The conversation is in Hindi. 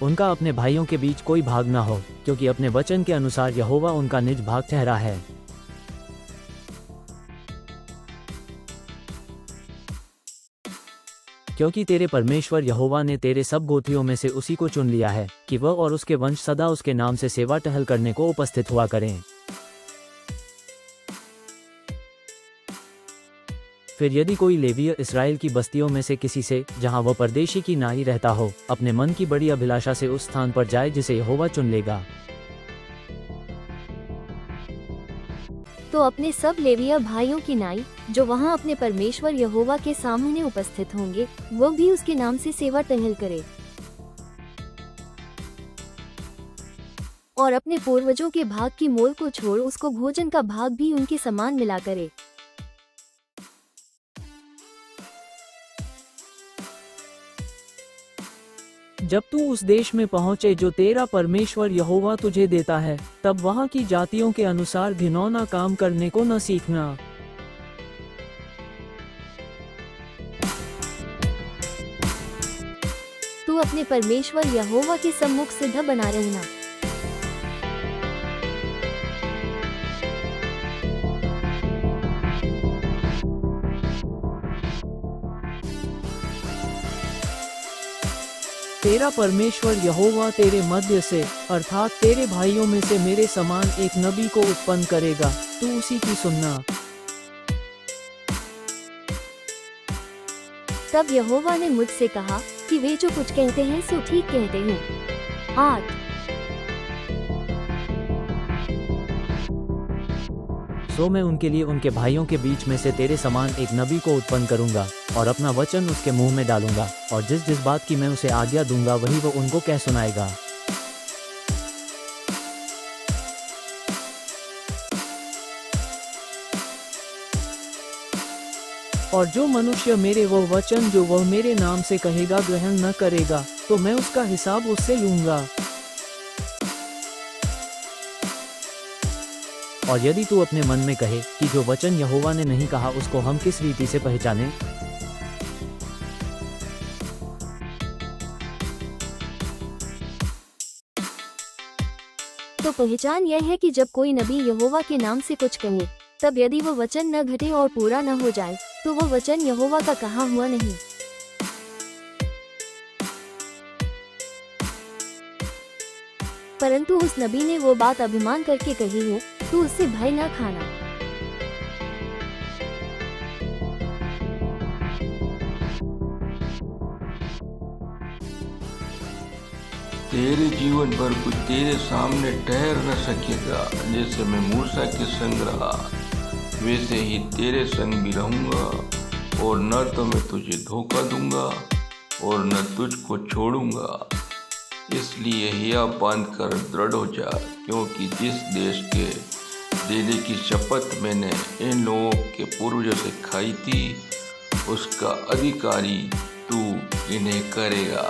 उनका अपने भाइयों के बीच कोई भाग न हो, क्योंकि अपने वचन के अनुसार यहोवा उनका निज भाग ठहरा है। क्योंकि तेरे परमेश्वर यहोवा ने तेरे सब गोत्रियों में से उसी को चुन लिया है कि वह और उसके वंश सदा उसके नाम से सेवा टहल करने को उपस्थित हुआ करें। फिर यदि कोई लेवीय इसराइल की बस्तियों में से किसी से, जहां वह परदेशी की नाई रहता हो, अपने मन की बड़ी अभिलाषा से उस स्थान पर जाए जिसे यहोवा चुन लेगा, तो अपने सब लेवीय भाइयों की नाई जो वहां अपने परमेश्वर यहोवा के सामने उपस्थित होंगे, वो भी उसके नाम से सेवा टहल करे और अपने पूर्वजों के भाग की मोल को छोड़ उसको भोजन का भाग भी उनके समान मिला करे। जब तू उस देश में पहुंचे जो तेरा परमेश्वर यहोवा तुझे देता है, तब वहां की जातियों के अनुसार घिनौना काम करने को न सीखना। तू अपने परमेश्वर यहोवा के सम्मुख सिद्ध बना रहना। तेरा परमेश्वर यहोवा तेरे मध्य से, अर्थात तेरे भाइयों में से मेरे समान एक नबी को उत्पन्न करेगा, तू उसी की सुनना। तब यहोवा ने मुझसे कहा कि वे जो कुछ कहते हैं सो ठीक कहते हैं। 8 सो मैं उनके लिए उनके भाइयों के बीच में से तेरे समान एक नबी को उत्पन्न करूंगा और अपना वचन उसके मुंह में डालूंगा, और जिस जिस बात की मैं उसे आज्ञा दूंगा वही वो उनको कह सुनाएगा। और जो मनुष्य मेरे वो वचन जो वह मेरे नाम से कहेगा ग्रहण न करेगा, तो मैं उसका हिसाब उससे लूंगा। और यदि तू अपने मन में कहे कि जो वचन यहोवा ने नहीं कहा उसको हम किस रीति से पहचानें, तो पहचान यह है कि जब कोई नबी यहोवा के नाम से कुछ कहे, तब यदि वो वचन न घटे और पूरा न हो जाए, तो वो वचन यहोवा का कहा हुआ नहीं। परंतु उस नबी ने वो बात अभिमान करके कही हो, तू उससे भय न खाना। तेरे जीवन भर कुछ तेरे सामने ठहर न सकेगा। जैसे मैं मूसा के संग रहा, वैसे ही तेरे संग भी रहूंगा, और न तो मैं तुझे धोखा दूंगा और न तुझको छोड़ूंगा। इसलिए हिया बांध कर दृढ़ हो जा, क्योंकि जिस देश के देने की शपथ मैंने इन लोगों के पूर्वजों से खाई थी, उसका अधिकारी तू इन्हें करेगा।